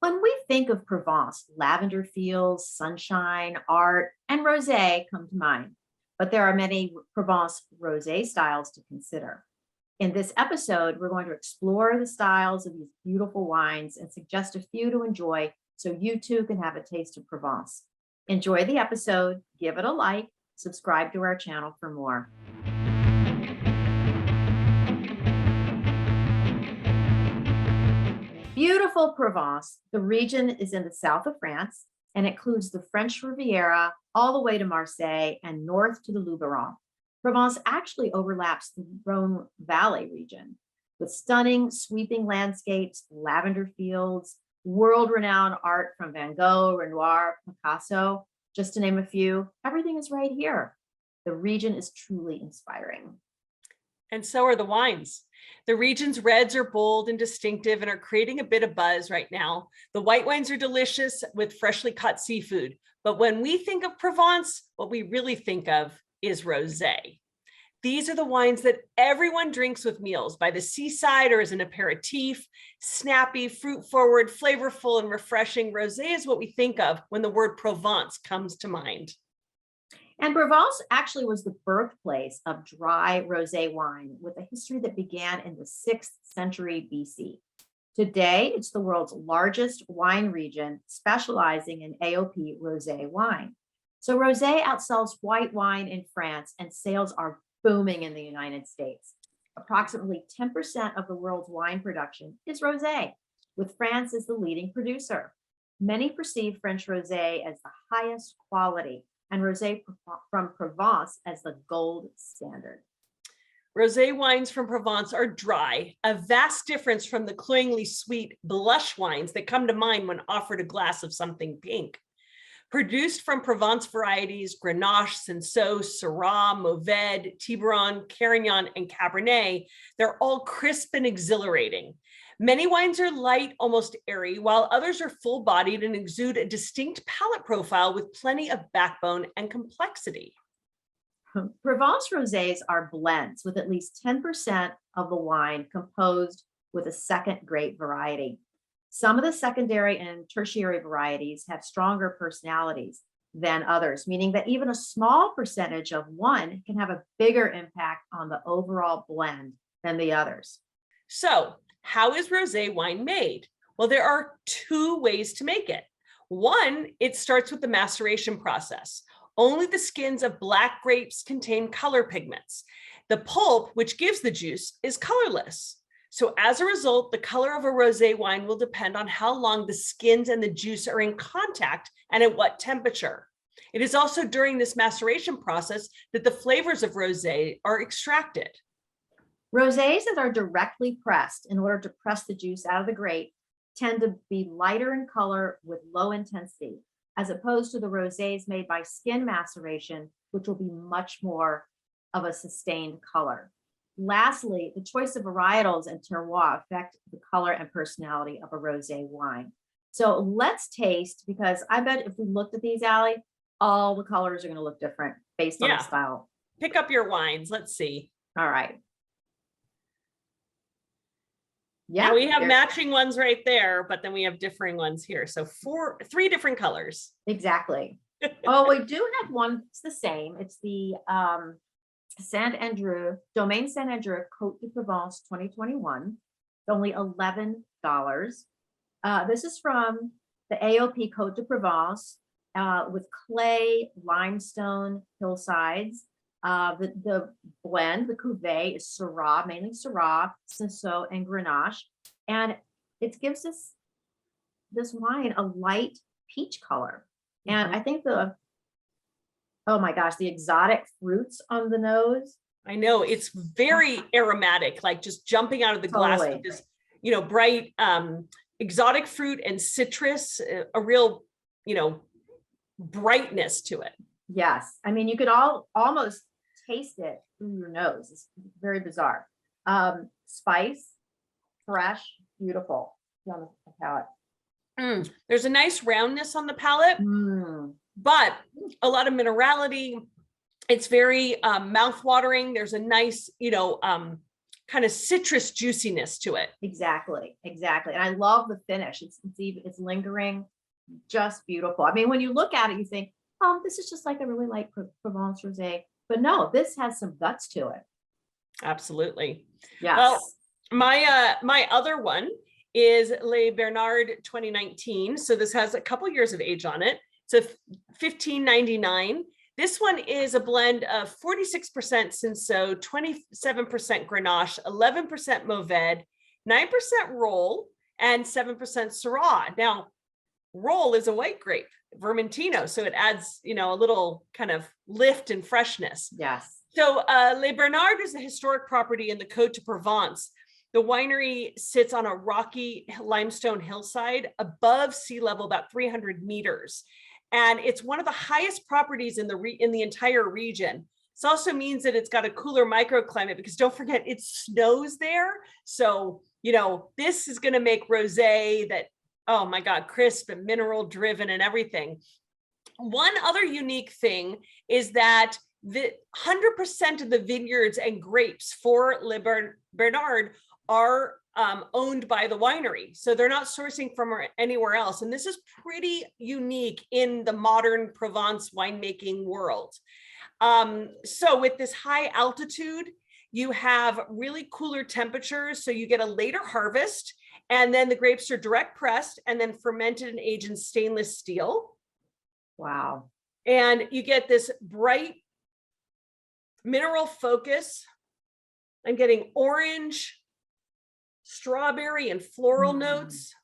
When we think of Provence, lavender fields, sunshine, art, and rosé come to mind. But there are many Provence rosé styles to consider. In this episode, we're going to explore the styles of these beautiful wines and suggest a few to enjoy so you too can have a taste of Provence. Enjoy the episode, give it a like, subscribe to our channel for more. Beautiful Provence. The region is in the south of France and includes the French Riviera all the way to Marseille and north to the Luberon. Provence actually overlaps the Rhone Valley region with stunning, sweeping landscapes, lavender fields, world-renowned art from Van Gogh, Renoir, Picasso, just to name a few. Everything is right here. The region is truly inspiring. And so are the wines. The region's reds are bold and distinctive and are creating a bit of buzz right now. The white wines are delicious with freshly caught seafood. But when we think of Provence, what we really think of is rosé. These are the wines that everyone drinks with meals by the seaside or as an aperitif. Snappy, fruit-forward, flavorful, and refreshing. Rosé is what we think of when the word Provence comes to mind. And Provence actually was the birthplace of dry rosé wine with a history that began in the 6th century BC. Today, it's the world's largest wine region, specializing in AOP rosé wine. So rosé outsells white wine in France, and sales are booming in the United States. Approximately 10% of the world's wine production is rosé, with France as the leading producer. Many perceive French rosé as the highest quality, and rosé from Provence as the gold standard. Rosé wines from Provence are dry, a vast difference from the cloyingly sweet blush wines that come to mind when offered a glass of something pink. Produced from Provence varieties, Grenache, Cinsault, Syrah, Mourvedre, Tiburon, Carignan, and Cabernet, they're all crisp and exhilarating. Many wines are light, almost airy, while others are full-bodied and exude a distinct palate profile with plenty of backbone and complexity. Provence rosés are blends with at least 10% of the wine composed with a second grape variety. Some of the secondary and tertiary varieties have stronger personalities than others, meaning that even a small percentage of one can have a bigger impact on the overall blend than the others. So, how is rosé wine made? Well, there are two ways to make it. One, it starts with the maceration process. Only the skins of black grapes contain color pigments. The pulp, which gives the juice, is colorless. So as a result, the color of a rosé wine will depend on how long the skins and the juice are in contact and at what temperature. It is also during this maceration process that the flavors of rosé are extracted. Rosés that are directly pressed in order to press the juice out of the grape tend to be lighter in color with low intensity, as opposed to the rosés made by skin maceration, which will be much more of a sustained color. Lastly, the choice of varietals and terroir affect the color and personality of a rosé wine. So let's taste, because I bet if we looked at these, Allie, all the colors are going to look different based on the style. Pick up your wines. Let's see. All right. Yeah, now we have matching ones right there, but then we have differing ones here. So three different colors. Exactly. Oh, we do have one. It's the same. It's the Saint-Andreu, Domaine Saint-Andreu, Côte de Provence 2021. It's only $11. This is from the AOP Côte de Provence with clay, limestone hillsides. The blend, the cuvee, is Syrah, mainly Syrah, Cinsault, and Grenache. And it gives this wine a light peach color. And I think oh my gosh, the exotic fruits on the nose. I know, it's very aromatic, like just jumping out of the glass with this, bright exotic fruit and citrus, a real, brightness to it. Yes. I mean, you could almost taste it through your nose. It's very bizarre. Spice, fresh, beautiful on the palate. There's a nice roundness on the palate, but a lot of minerality. It's very mouth-watering. There's a nice, kind of citrus juiciness to it. Exactly. And I love the finish. It's lingering, just beautiful. I mean, when you look at it, you think, oh, this is just like a really light Provence rosé. But no, this has some guts to it. Absolutely. Yes. Well, my other one is Le Bernard 2019. So this has a couple years of age on it. It's a $15.99. This one is a blend of 46% Cinsault, 27% Grenache, 11% Mourvèdre, 9% Roll, and 7% Syrah. Now, Roll is a white grape, Vermentino, so it adds, a little kind of lift and freshness. Yes. So Le Bernard is a historic property in the Côte de Provence. The winery sits on a rocky limestone hillside above sea level, about 300 meters. And it's one of the highest properties in the entire region. This also means that it's got a cooler microclimate, because don't forget, it snows there. So, this is going to make rosé that, oh my God, crisp and mineral driven and everything. One other unique thing is that the 100% of the vineyards and grapes for Le Bernard are owned by the winery. So they're not sourcing from anywhere else. And this is pretty unique in the modern Provence winemaking world. So with this high altitude, you have really cooler temperatures. So you get a later harvest, and then the grapes are direct pressed and then fermented and aged in stainless steel. Wow. And you get this bright mineral focus. I'm getting orange, strawberry, and floral notes.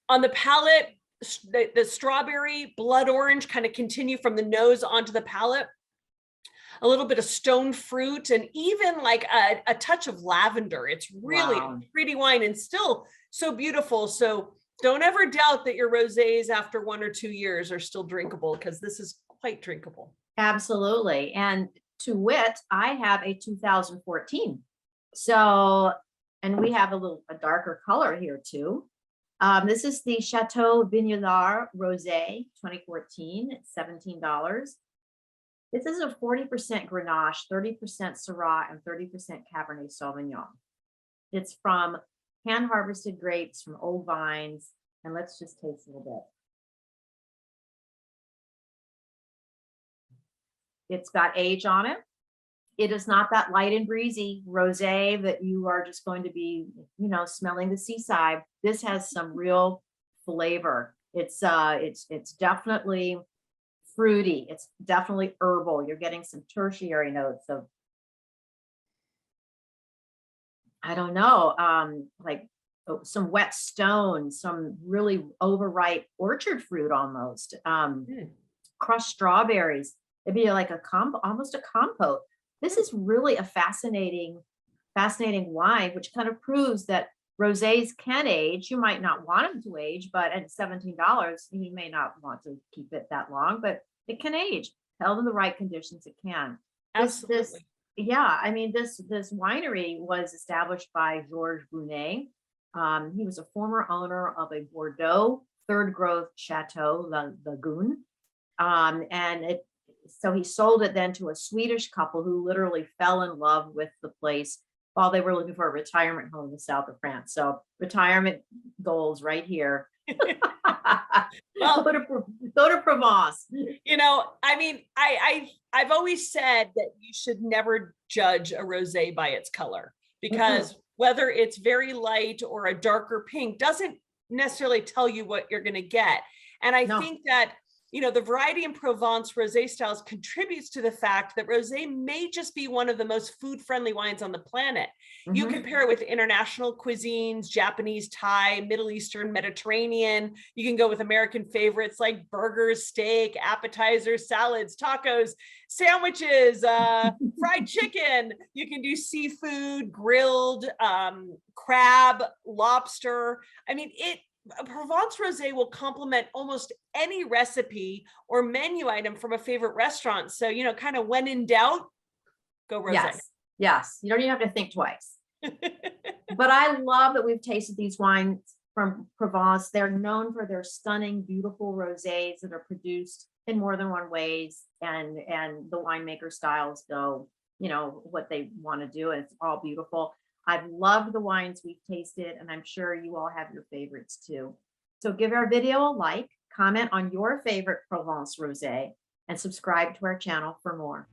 On the palate, the strawberry, blood orange kind of continue from the nose onto the palate. A little bit of stone fruit, and even like a touch of lavender. It's really a pretty wine, and still so beautiful. So don't ever doubt that your rosés after 1 or 2 years are still drinkable, because this is quite drinkable. Absolutely. And to wit, I have a 2014. So, and we have a darker color here too. This is the Chateau Vignolard Rosé 2014. It's $17. This is a 40% Grenache, 30% Syrah, and 30% Cabernet Sauvignon. It's from hand-harvested grapes from old vines. And let's just taste a little bit. It's got age on it. It is not that light and breezy rosé that you are just going to be, smelling the seaside. This has some real flavor. It's definitely fruity. It's definitely herbal. You're getting some tertiary notes of, I don't know, like some wet stone, some really overripe orchard fruit almost, crushed strawberries. It'd be like almost a compote. This is really a fascinating wine, which kind of proves that rosés can age. You might not want them to age, but at $17, you may not want to keep it that long, but it can age. Held in the right conditions, it can. Absolutely. This winery was established by Georges Brunet. He was a former owner of a Bordeaux third growth Chateau, La Lagune. So he sold it then to a Swedish couple who literally fell in love with the place while they were looking for a retirement home in the south of France. So retirement goals right here. Well, go to Provence. I've always said that you should never judge a rosé by its color, because whether it's very light or a darker pink doesn't necessarily tell you what you're going to get. And I think that the variety in Provence rosé styles contributes to the fact that rosé may just be one of the most food-friendly wines on the planet. You compare it with international cuisines, Japanese, Thai, Middle Eastern, Mediterranean. You can go with American favorites like burgers, steak, appetizers, salads, tacos, sandwiches, fried chicken. You can do seafood, grilled, crab, lobster. A Provence rosé will complement almost any recipe or menu item from a favorite restaurant. So, kind of when in doubt, go rosé. Yes. You don't even have to think twice. But I love that we've tasted these wines from Provence. They're known for their stunning, beautiful rosés that are produced in more than one ways, and the winemaker styles go, what they want to do, and it's all beautiful. I've loved the wines we've tasted, and I'm sure you all have your favorites too. So give our video a like, comment on your favorite Provence rosé, and subscribe to our channel for more.